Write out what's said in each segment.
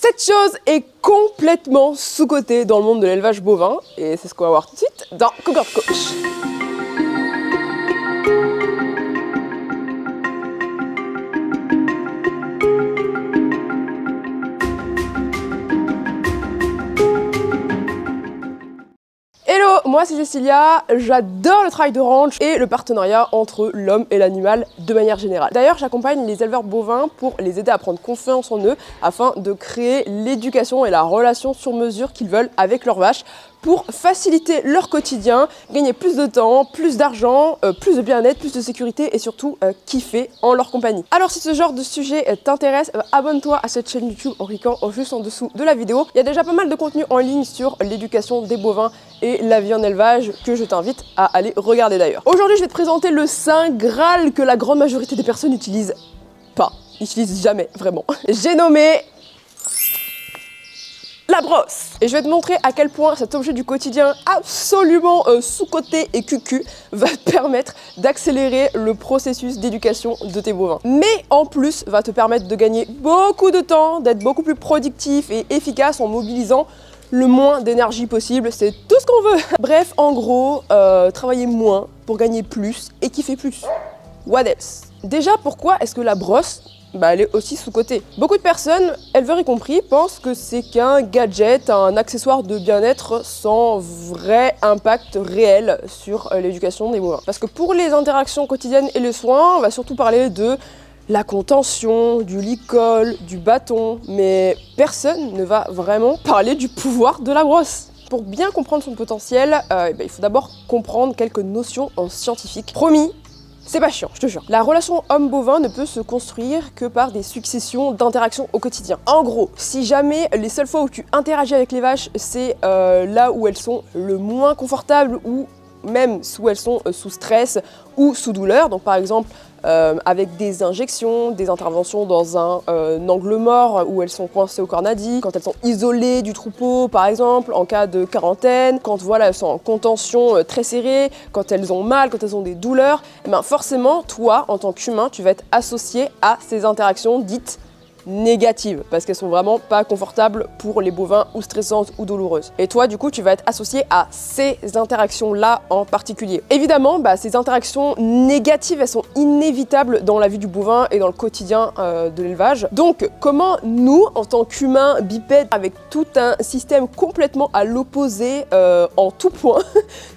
Cette chose est complètement sous-cotée dans le monde de l'élevage bovin et c'est ce qu'on va voir tout de suite dans Cougar Coach. Hello, moi c'est Cécilia, j'adore le travail de ranch et le partenariat entre l'homme et l'animal de manière générale. D'ailleurs, j'accompagne les éleveurs bovins pour les aider à prendre confiance en eux afin de créer l'éducation et la relation sur mesure qu'ils veulent avec leurs vaches pour faciliter leur quotidien, gagner plus de temps, plus d'argent, plus de bien-être, plus de sécurité et surtout kiffer en leur compagnie. Alors si ce genre de sujet t'intéresse, abonne-toi à cette chaîne YouTube en cliquant juste en dessous de la vidéo. Il y a déjà pas mal de contenu en ligne sur l'éducation des bovins et la vie en élevage que je t'invite à aller regarder d'ailleurs. Aujourd'hui, je vais te présenter le Saint Graal que la grande majorité des personnes n'utilisent pas. N'utilisent jamais, vraiment. J'ai nommé la brosse. Et je vais te montrer à quel point cet objet du quotidien absolument sous-coté et cucu va te permettre d'accélérer le processus d'éducation de tes bovins. Mais en plus, va te permettre de gagner beaucoup de temps, d'être beaucoup plus productif et efficace en mobilisant le moins d'énergie possible, c'est tout ce qu'on veut. Bref, en gros, travailler moins pour gagner plus et kiffer plus. What else? Déjà, pourquoi est-ce que la brosse, elle est aussi sous-cotée? Beaucoup de personnes, éleveurs y compris, pensent que c'est qu'un gadget, un accessoire de bien-être sans vrai impact réel sur l'éducation des bovins. Parce que pour les interactions quotidiennes et les soins, on va surtout parler de la contention, du licol, du bâton, mais personne ne va vraiment parler du pouvoir de la brosse. Pour bien comprendre son potentiel, il faut d'abord comprendre quelques notions en scientifique. Promis, c'est pas chiant, je te jure. La relation homme-bovin ne peut se construire que par des successions d'interactions au quotidien. En gros, si jamais les seules fois où tu interagis avec les vaches, c'est là où elles sont le moins confortables ou même où elles sont sous stress ou sous douleur, donc par exemple avec des injections, des interventions dans un angle mort où elles sont coincées au cornadi, quand elles sont isolées du troupeau par exemple, en cas de quarantaine, quand voilà, elles sont en contention très serrée, quand elles ont mal, quand elles ont des douleurs, et bien forcément, toi, en tant qu'humain, tu vas être associé à ces interactions dites négatives, parce qu'elles sont vraiment pas confortables pour les bovins ou stressantes ou douloureuses. Et toi, du coup, tu vas être associé à ces interactions-là en particulier. Évidemment, ces interactions négatives, elles sont inévitables dans la vie du bovin et dans le quotidien de l'élevage. Donc, comment nous, en tant qu'humains bipèdes, avec tout un système complètement à l'opposé en tout point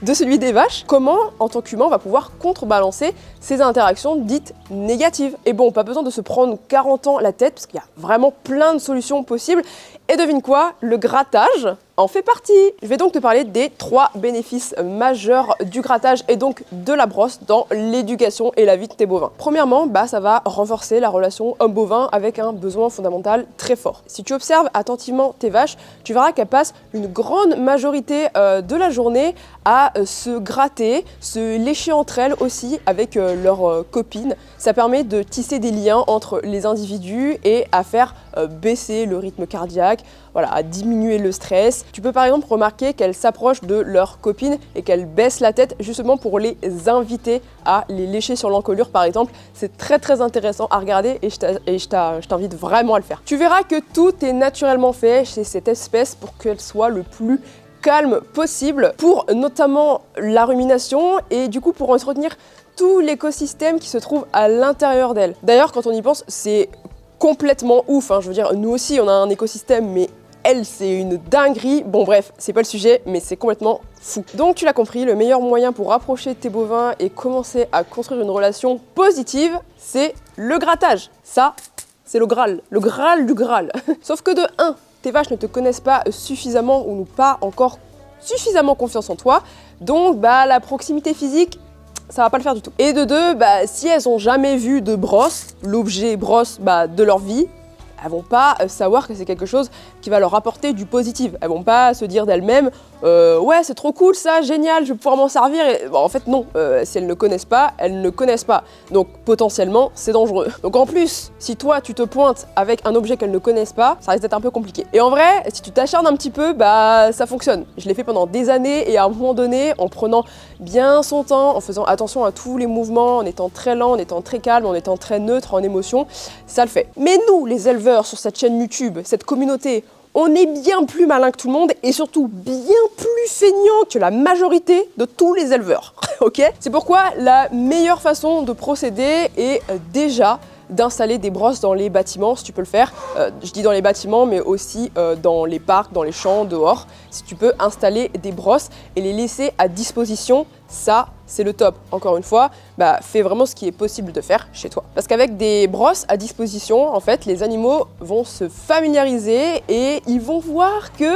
de celui des vaches, comment, en tant qu'humain, on va pouvoir contrebalancer ces interactions dites négatives? Et bon, pas besoin de se prendre 40 ans la tête, parce qu'il y a vraiment plein de solutions possibles. Et devine quoi, le grattage en fait partie. Je vais donc te parler des 3 bénéfices majeurs du grattage et donc de la brosse dans l'éducation et la vie de tes bovins. Premièrement, ça va renforcer la relation homme-bovin avec un besoin fondamental très fort. Si tu observes attentivement tes vaches, tu verras qu'elles passent une grande majorité de la journée à se gratter, se lécher entre elles aussi avec leurs copines. Ça permet de tisser des liens entre les individus et à faire baisser le rythme cardiaque, voilà, à diminuer le stress. Tu peux par exemple remarquer qu'elles s'approchent de leurs copines et qu'elles baissent la tête justement pour les inviter à les lécher sur l'encolure par exemple. C'est très très intéressant à regarder et je t'invite vraiment à le faire. Tu verras que tout est naturellement fait chez cette espèce pour qu'elle soit le plus calme possible pour notamment la rumination et du coup pour entretenir tout l'écosystème qui se trouve à l'intérieur d'elle. D'ailleurs, quand on y pense, c'est complètement ouf, Je veux dire, nous aussi on a un écosystème, mais elle, c'est une dinguerie. Bon bref, c'est pas le sujet, mais c'est complètement fou. Donc tu l'as compris, le meilleur moyen pour rapprocher tes bovins et commencer à construire une relation positive, c'est le grattage. Ça, c'est le Graal du Graal. Sauf que de 1, tes vaches ne te connaissent pas suffisamment ou n'ont pas encore suffisamment confiance en toi, donc la proximité physique, ça va pas le faire du tout. Et de 2, si elles ont jamais vu de brosse, l'objet brosse de leur vie, elles vont pas savoir que c'est quelque chose qui va leur apporter du positif. Elles vont pas se dire d'elles-mêmes ouais, c'est trop cool ça, génial, je vais pouvoir m'en servir. Et, en fait non, si elles ne connaissent pas, elles ne connaissent pas. Donc potentiellement, c'est dangereux. Donc en plus, si toi tu te pointes avec un objet qu'elles ne connaissent pas, ça risque d'être un peu compliqué. Et en vrai, si tu t'acharnes un petit peu, ça fonctionne. Je l'ai fait pendant des années et à un moment donné, en prenant bien son temps, en faisant attention à tous les mouvements, en étant très lent, en étant très calme, en étant très neutre en émotion, ça le fait. Mais nous, les éleveurs éleveurs sur cette chaîne YouTube, cette communauté, on est bien plus malin que tout le monde et surtout bien plus feignant que la majorité de tous les éleveurs, ok? C'est pourquoi la meilleure façon de procéder est déjà d'installer des brosses dans les bâtiments, si tu peux le faire. Je dis dans les bâtiments, mais aussi dans les parcs, dans les champs, dehors. Si tu peux installer des brosses et les laisser à disposition, ça, c'est le top. Encore une fois, fais vraiment ce qui est possible de faire chez toi. Parce qu'avec des brosses à disposition, en fait, les animaux vont se familiariser et ils vont voir que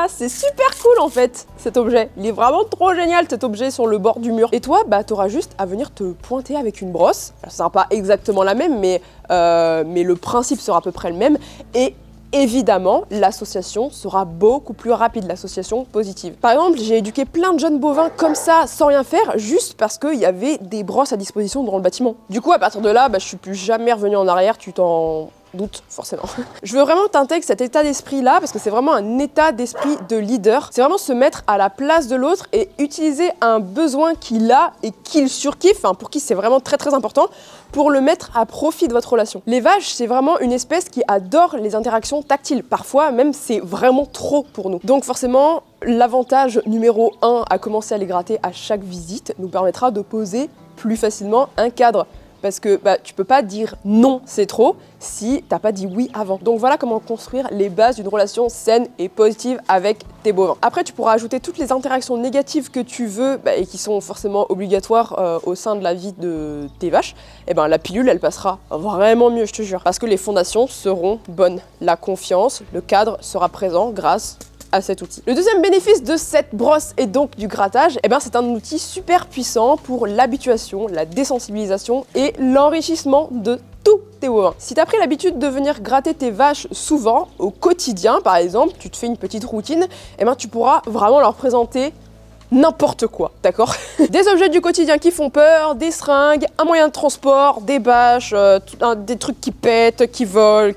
c'est super cool en fait, cet objet. Il est vraiment trop génial cet objet sur le bord du mur. Et toi, tu auras juste à venir te pointer avec une brosse. Alors, ça sera pas exactement la même, mais le principe sera à peu près le même. Et évidemment, l'association sera beaucoup plus rapide, l'association positive. Par exemple, j'ai éduqué plein de jeunes bovins comme ça, sans rien faire, juste parce qu'il y avait des brosses à disposition dans le bâtiment. Du coup, à partir de là, je suis plus jamais revenu en arrière, tu t'en doutes forcément. Je veux vraiment t'intégrer cet état d'esprit-là, parce que c'est vraiment un état d'esprit de leader. C'est vraiment se mettre à la place de l'autre et utiliser un besoin qu'il a et qu'il surkiffe, pour qui c'est vraiment très très important, pour le mettre à profit de votre relation. Les vaches, c'est vraiment une espèce qui adore les interactions tactiles. Parfois, même, c'est vraiment trop pour nous. Donc forcément, l'avantage numéro 1 à commencer à les gratter à chaque visite nous permettra de poser plus facilement un cadre. Parce que tu peux pas dire non, c'est trop, si t'as pas dit oui avant. Donc voilà comment construire les bases d'une relation saine et positive avec tes bovins. Après, tu pourras ajouter toutes les interactions négatives que tu veux et qui sont forcément obligatoires au sein de la vie de tes vaches. Et la pilule, elle passera vraiment mieux, je te jure. Parce que les fondations seront bonnes. La confiance, le cadre sera présent grâce à cet outil. Le deuxième bénéfice de cette brosse et donc du grattage, c'est un outil super puissant pour l'habituation, la désensibilisation et l'enrichissement de tous tes bovins. Si tu as pris l'habitude de venir gratter tes vaches souvent, au quotidien par exemple, tu te fais une petite routine, tu pourras vraiment leur présenter n'importe quoi, d'accord? Des objets du quotidien qui font peur, des seringues, un moyen de transport, des bâches, des trucs qui pètent, qui volent,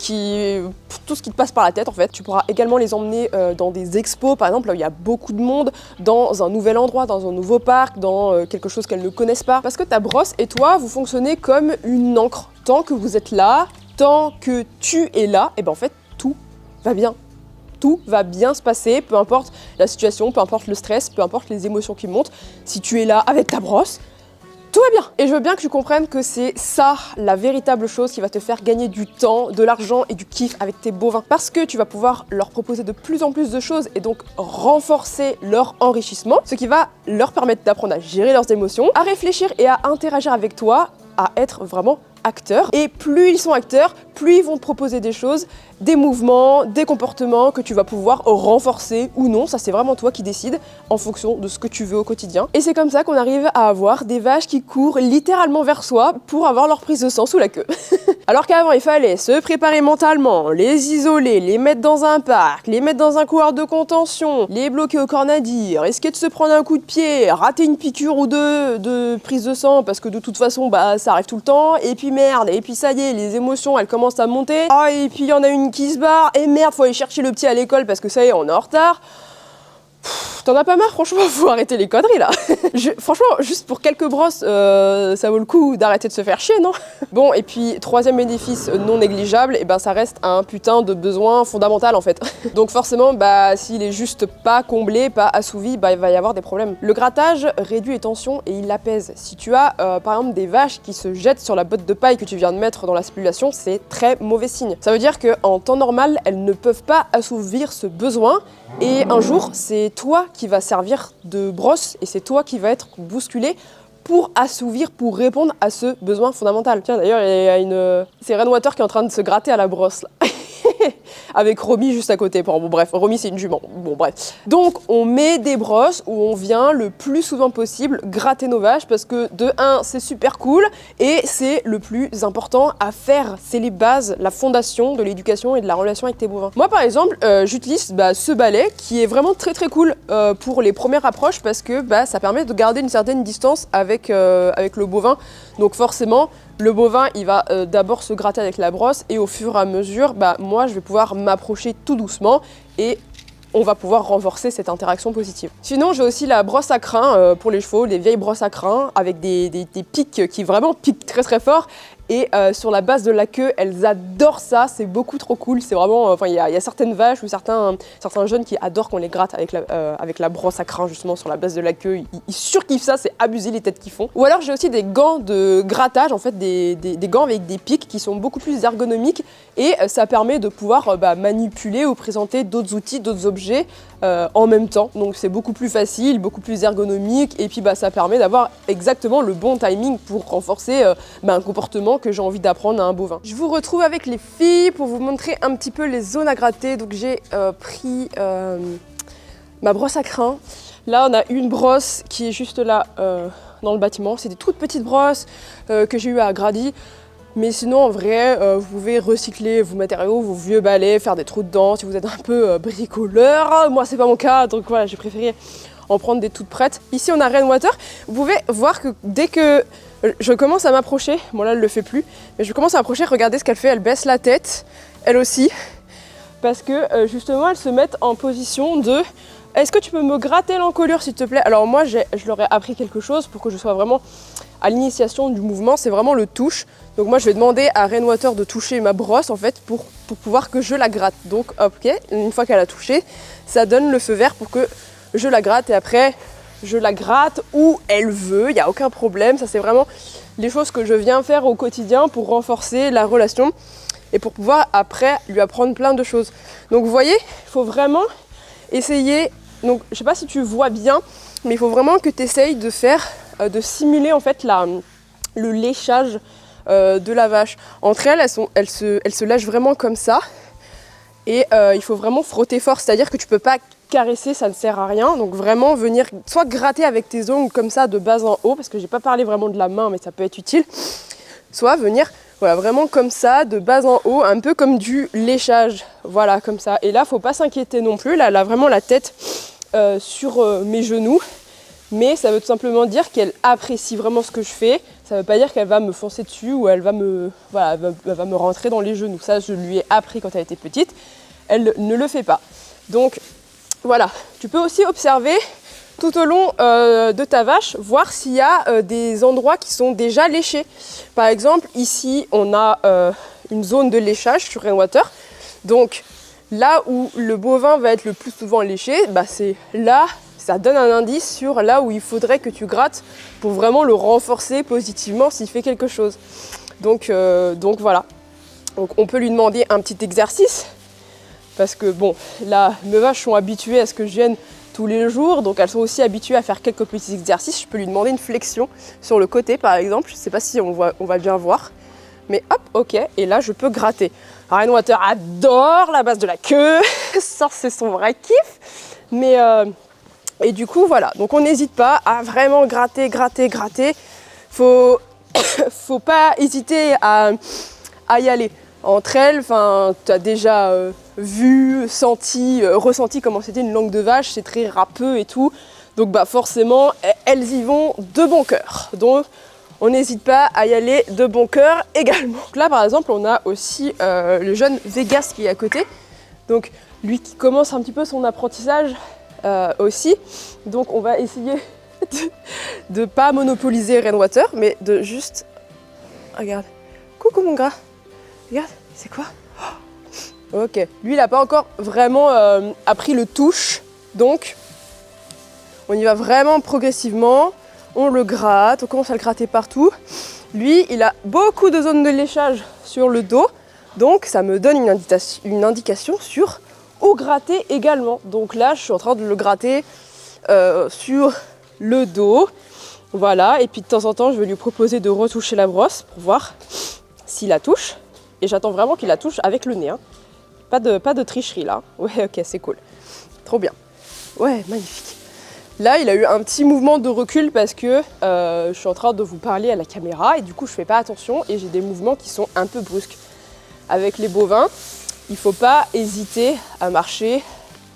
tout ce qui te passe par la tête en fait. Tu pourras également les emmener dans des expos, par exemple, là où il y a beaucoup de monde, dans un nouvel endroit, dans un nouveau parc, dans quelque chose qu'elles ne connaissent pas. Parce que ta brosse et toi, vous fonctionnez comme une encre. Tant que vous êtes là, tant que tu es là, en fait, tout va bien. Tout va bien se passer, peu importe la situation, peu importe le stress, peu importe les émotions qui montent. Si tu es là avec ta brosse, tout va bien. Et je veux bien que tu comprennes que c'est ça la véritable chose qui va te faire gagner du temps, de l'argent et du kiff avec tes bovins. Parce que tu vas pouvoir leur proposer de plus en plus de choses et donc renforcer leur enrichissement, ce qui va leur permettre d'apprendre à gérer leurs émotions, à réfléchir et à interagir avec toi, à être vraiment acteurs. Et plus ils sont acteurs, plus ils vont te proposer des choses, des mouvements, des comportements que tu vas pouvoir renforcer ou non. Ça, c'est vraiment toi qui décides en fonction de ce que tu veux au quotidien. Et c'est comme ça qu'on arrive à avoir des vaches qui courent littéralement vers soi pour avoir leur prise de sang sous la queue. Alors qu'avant, il fallait se préparer mentalement, les isoler, les mettre dans un parc, les mettre dans un couloir de contention, les bloquer au cornadir, risquer de se prendre un coup de pied, rater une piqûre ou deux de prise de sang parce que de toute façon, ça arrive tout le temps. Et puis merde, et puis ça y est, les émotions, elles commencent à monter. Ah, et puis il y en a une qui se barre, et merde, faut aller chercher le petit à l'école parce que ça y est, on est en retard. T'en as pas marre, franchement, faut arrêter les conneries là. Franchement, juste pour quelques brosses, ça vaut le coup d'arrêter de se faire chier, non? Bon, et puis, troisième bénéfice non négligeable, ça reste un putain de besoin fondamental en fait. Donc forcément, s'il est juste pas comblé, pas assouvi, il va y avoir des problèmes. Le grattage réduit les tensions et il l'apaise. Si tu as par exemple des vaches qui se jettent sur la botte de paille que tu viens de mettre dans la spéculation, c'est très mauvais signe. Ça veut dire qu'en temps normal, elles ne peuvent pas assouvir ce besoin et un jour, c'est toi qui va servir de brosse et c'est toi qui va être bousculé pour assouvir, pour répondre à ce besoin fondamental. Tiens, d'ailleurs, il y a c'est Rainwater qui est en train de se gratter à la brosse, là. Avec Romy juste à côté. Bon, bref, Romy, c'est une jument. Bon, bref. Donc, on met des brosses où on vient le plus souvent possible gratter nos vaches parce que, de 1, c'est super cool et c'est le plus important à faire. C'est les bases, la fondation de l'éducation et de la relation avec tes bovins. Moi, par exemple, j'utilise ce balai qui est vraiment très très cool pour les premières approches parce que ça permet de garder une certaine distance avec le bovin. Donc, forcément, le bovin, il va d'abord se gratter avec la brosse et au fur et à mesure, moi, je vais pouvoir m'approcher tout doucement et on va pouvoir renforcer cette interaction positive. Sinon, j'ai aussi la brosse à crin pour les chevaux, les vieilles brosses à crin avec des pics qui vraiment piquent très très fort Et sur la base de la queue, elles adorent ça, c'est beaucoup trop cool. C'est vraiment, enfin il y a certaines vaches ou certains jeunes qui adorent qu'on les gratte avec la brosse à crin justement sur la base de la queue. Ils surkiffent ça, c'est abusé les têtes qu'ils font. Ou alors j'ai aussi des gants de grattage, en fait des gants avec des pics qui sont beaucoup plus ergonomiques et ça permet de pouvoir manipuler ou présenter d'autres outils, d'autres objets en même temps. Donc c'est beaucoup plus facile, beaucoup plus ergonomique et puis ça permet d'avoir exactement le bon timing pour renforcer un comportement que j'ai envie d'apprendre à un bovin. Je vous retrouve avec les filles pour vous montrer un petit peu les zones à gratter. Donc j'ai pris ma brosse à crin. Là on a une brosse qui est juste là dans le bâtiment. C'est des toutes petites brosses que j'ai eu à Grady. Mais sinon, en vrai, vous pouvez recycler vos matériaux, vos vieux balais, faire des trous dedans si vous êtes un peu bricoleur. Moi, c'est pas mon cas, donc voilà, j'ai préféré en prendre des toutes prêtes. Ici, on a Rainwater. Vous pouvez voir que dès que je commence à m'approcher, bon là, elle le fait plus, mais je commence à m'approcher, regardez ce qu'elle fait, elle baisse la tête, elle aussi, parce que justement, elles se mettent en position de « Est-ce que tu peux me gratter l'encolure, s'il te plaît ?» Alors moi, je leur ai appris quelque chose pour que je sois vraiment à l'initiation du mouvement, c'est vraiment le touche. Donc moi je vais demander à Rainwater de toucher ma brosse en fait pour pouvoir que je la gratte. Donc ok, une fois qu'elle a touché, ça donne le feu vert pour que je la gratte et après je la gratte où elle veut, il n'y a aucun problème. Ça c'est vraiment les choses que je viens faire au quotidien pour renforcer la relation et pour pouvoir après lui apprendre plein de choses. Donc vous voyez, il faut vraiment essayer, donc je sais pas si tu vois bien, mais il faut vraiment que tu essayes de faire, de simuler en fait le léchage de la vache. Entre elles, elles se lèchent vraiment comme ça et il faut vraiment frotter fort, c'est-à-dire que tu peux pas caresser, ça ne sert à rien. Donc vraiment venir soit gratter avec tes ongles comme ça de bas en haut, parce que j'ai pas parlé vraiment de la main mais ça peut être utile, soit venir voilà, vraiment comme ça de bas en haut, un peu comme du léchage, voilà comme ça. Et là faut pas s'inquiéter non plus, là elle a vraiment la tête sur mes genoux. Mais ça veut tout simplement dire qu'elle apprécie vraiment ce que je fais. Ça ne veut pas dire qu'elle va me foncer dessus ou elle va me rentrer dans les genoux. Ça, je lui ai appris quand elle était petite. Elle ne le fait pas. Donc voilà, tu peux aussi observer tout au long de ta vache, voir s'il y a des endroits qui sont déjà léchés. Par exemple, ici, on a une zone de léchage sur Rainwater. Donc là où le bovin va être le plus souvent léché, c'est là. Ça donne un indice sur là où il faudrait que tu grattes pour vraiment le renforcer positivement s'il fait quelque chose. Donc voilà. Donc on peut lui demander un petit exercice parce que bon, là mes vaches sont habituées à ce que je vienne tous les jours, donc elles sont aussi habituées à faire quelques petits exercices. Je peux lui demander une flexion sur le côté par exemple. Je ne sais pas si on va bien voir. Mais hop, ok, et là je peux gratter. Rainwater adore la base de la queue, ça c'est son vrai kiff. Mais et du coup, voilà, donc on n'hésite pas à vraiment gratter. Faut pas hésiter à y aller. Entre elles, tu as déjà vu, senti, ressenti comment c'était une langue de vache, c'est très râpeux et tout. Donc forcément, elles y vont de bon cœur. Donc on n'hésite pas à y aller de bon cœur également. Donc là, par exemple, on a aussi le jeune Vegas qui est à côté. Donc lui qui commence un petit peu son apprentissage aussi. Donc on va essayer de pas monopoliser Rainwater, mais de juste... Regarde. Coucou mon gars. Regarde, c'est quoi? Ok. Lui, il n'a pas encore vraiment appris le touche. Donc, on y va vraiment progressivement. On le gratte, on commence à le gratter partout. Lui, il a beaucoup de zones de léchage sur le dos. Donc, ça me donne une indication sur où gratter également. Donc là, je suis en train de le gratter sur le dos. Voilà, et puis de temps en temps, je vais lui proposer de retoucher la brosse pour voir s'il la touche. Et j'attends vraiment qu'il la touche avec le nez. Hein. Pas de tricherie là. Ouais, ok, c'est cool. Trop bien. Ouais, magnifique. Là, il a eu un petit mouvement de recul parce que je suis en train de vous parler à la caméra et du coup, je fais pas attention et j'ai des mouvements qui sont un peu brusques. Avec les bovins, il ne faut pas hésiter à marcher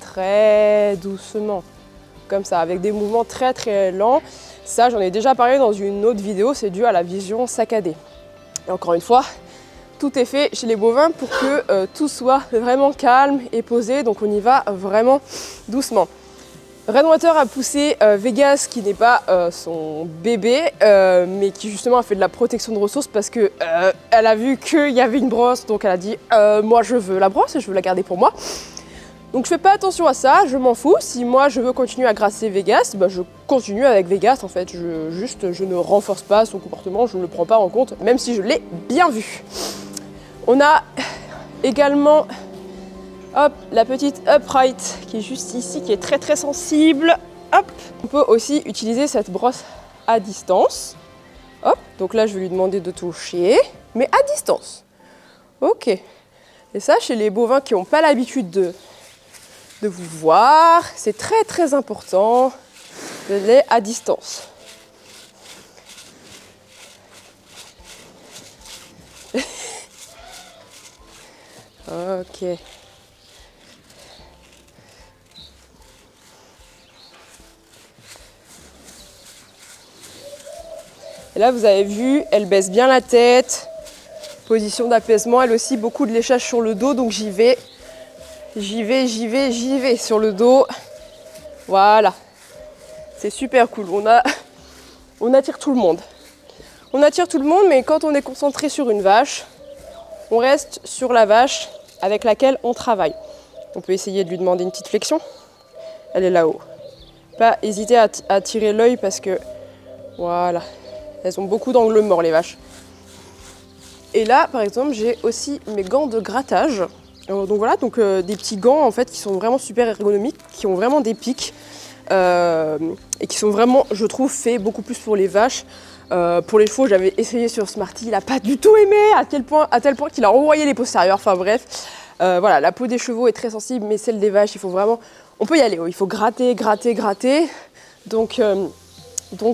très doucement, comme ça, avec des mouvements très très lents. Ça, j'en ai déjà parlé dans une autre vidéo, c'est dû à la vision saccadée. Et encore une fois, tout est fait chez les bovins pour que tout soit vraiment calme et posé, donc on y va vraiment doucement. Redwater a poussé Vegas, qui n'est pas son bébé, mais qui justement a fait de la protection de ressources parce que elle a vu qu'il y avait une brosse, donc elle a dit moi je veux la brosse et je veux la garder pour moi. Donc je fais pas attention à ça, je m'en fous. Si moi je veux continuer à grasser Vegas, bah, je continue avec Vegas en fait. Je ne renforce pas son comportement, je ne le prends pas en compte, même si je l'ai bien vu. On a également hop, la petite upright qui est juste ici, qui est très très sensible. Hop. On peut aussi utiliser cette brosse à distance. Hop, donc là je vais lui demander de toucher, mais à distance. Ok. Et ça, chez les bovins qui n'ont pas l'habitude de vous voir, c'est très très important de les à distance. Ok. Et là, vous avez vu, elle baisse bien la tête. Position d'apaisement, elle aussi, beaucoup de léchage sur le dos, donc j'y vais sur le dos. Voilà. C'est super cool. On attire tout le monde. On attire tout le monde, mais quand on est concentré sur une vache, on reste sur la vache avec laquelle on travaille. On peut essayer de lui demander une petite flexion. Elle est là-haut. Pas hésiter à tirer l'œil parce que, voilà, elles ont beaucoup d'angles morts, les vaches. Et là, par exemple, j'ai aussi mes gants de grattage. Donc voilà, des petits gants en fait qui sont vraiment super ergonomiques, qui ont vraiment des pics et qui sont vraiment, je trouve, faits beaucoup plus pour les vaches. Pour les chevaux, j'avais essayé sur Smarty, il n'a pas du tout aimé, à tel point qu'il a renvoyé les postérieurs. Enfin bref, voilà, la peau des chevaux est très sensible, mais celle des vaches, il faut vraiment, on peut y aller. Il faut gratter. Donc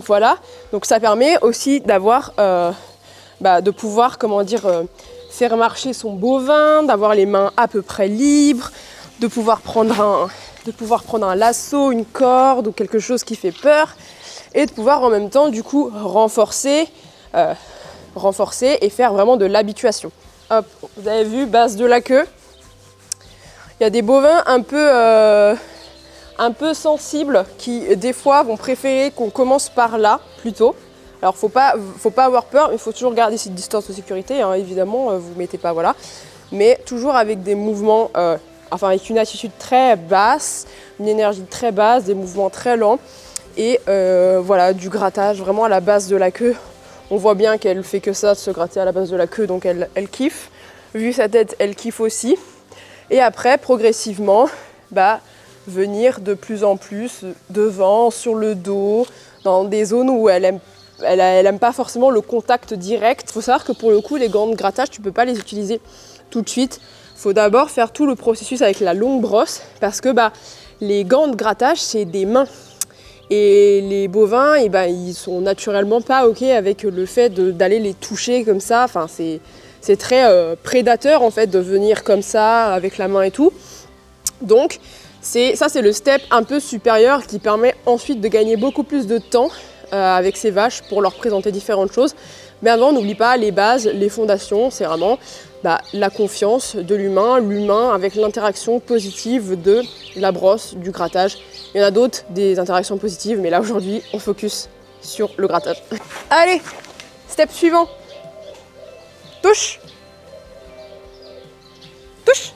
voilà, donc ça permet aussi d'avoir de pouvoir, faire marcher son bovin, d'avoir les mains à peu près libres, de pouvoir prendre un lasso, une corde ou quelque chose qui fait peur, et de pouvoir en même temps, du coup, renforcer et faire vraiment de l'habituation. Hop, vous avez vu, base de la queue. Il y a des bovins un peu sensibles qui, des fois, vont préférer qu'on commence par là, plutôt. Alors, faut pas avoir peur, mais il faut toujours garder cette distance de sécurité, hein, évidemment, vous mettez pas, voilà. Mais toujours avec des mouvements, avec une attitude très basse, une énergie très basse, des mouvements très lents. Et voilà, du grattage vraiment à la base de la queue. On voit bien qu'elle fait que ça, de se gratter à la base de la queue, donc elle kiffe. Vu sa tête, elle kiffe aussi. Et après, progressivement, venir de plus en plus devant, sur le dos, dans des zones où elle aime pas forcément le contact direct. Il faut savoir que pour le coup, les gants de grattage, tu peux pas les utiliser tout de suite. Il faut d'abord faire tout le processus avec la longue brosse parce que les gants de grattage, c'est des mains. Et les bovins, ils sont naturellement pas OK avec le fait d'aller les toucher comme ça. Enfin, c'est très prédateur en fait de venir comme ça avec la main et tout. Donc c'est le step un peu supérieur qui permet ensuite de gagner beaucoup plus de temps avec ces vaches pour leur présenter différentes choses. Mais avant, n'oublie pas les bases, les fondations, c'est vraiment la confiance de l'humain avec l'interaction positive de la brosse, du grattage. Il y en a d'autres, des interactions positives, mais là aujourd'hui, on focus sur le grattage. Allez, step suivant. Touche. Touche.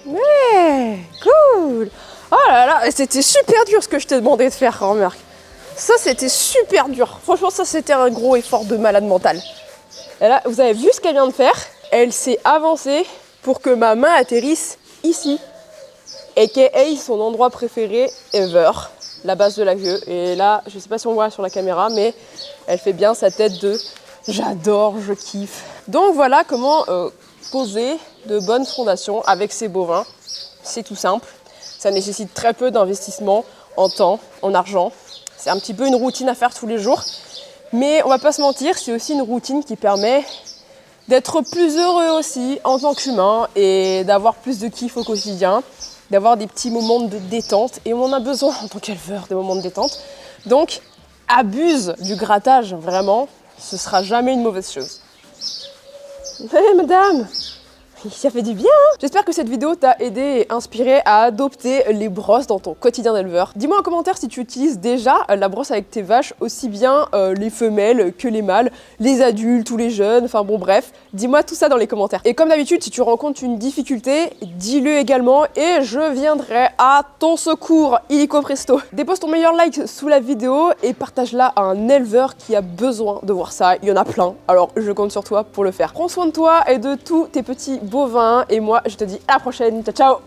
Ouais, cool. Oh là là, c'était super dur ce que je t'ai demandé de faire, remarque. Ça, c'était super dur. Franchement, ça, c'était un gros effort de malade mental. Et là, vous avez vu ce qu'elle vient de faire? Elle s'est avancée pour que ma main atterrisse ici. A.k.a. son endroit préféré ever, la base de la queue. Et là, je sais pas si on voit sur la caméra, mais elle fait bien sa tête de « j'adore, je kiffe ». Donc voilà comment poser de bonnes fondations avec ces bovins. C'est tout simple. Ça nécessite très peu d'investissement en temps, en argent. C'est un petit peu une routine à faire tous les jours. Mais on va pas se mentir, c'est aussi une routine qui permet d'être plus heureux aussi en tant qu'humain et d'avoir plus de kiff au quotidien. d'avoir des petits moments de détente. Et on en a besoin en tant qu'éleveur, des moments de détente. Donc, abuse du grattage, vraiment. Ce sera jamais une mauvaise chose. Hé, madame! Ça fait du bien, hein. J'espère que cette vidéo t'a aidé et inspiré à adopter les brosses dans ton quotidien d'éleveur. Dis-moi en commentaire si tu utilises déjà la brosse avec tes vaches, aussi bien les femelles que les mâles, les adultes ou les jeunes, enfin bon bref, dis-moi tout ça dans les commentaires. Et comme d'habitude, si tu rencontres une difficulté, dis-le également et je viendrai à ton secours, illico presto. Dépose ton meilleur like sous la vidéo et partage-la à un éleveur qui a besoin de voir ça. Il y en a plein, alors je compte sur toi pour le faire. Prends soin de toi et de tous tes petits bovins et moi je te dis à la prochaine, ciao ciao.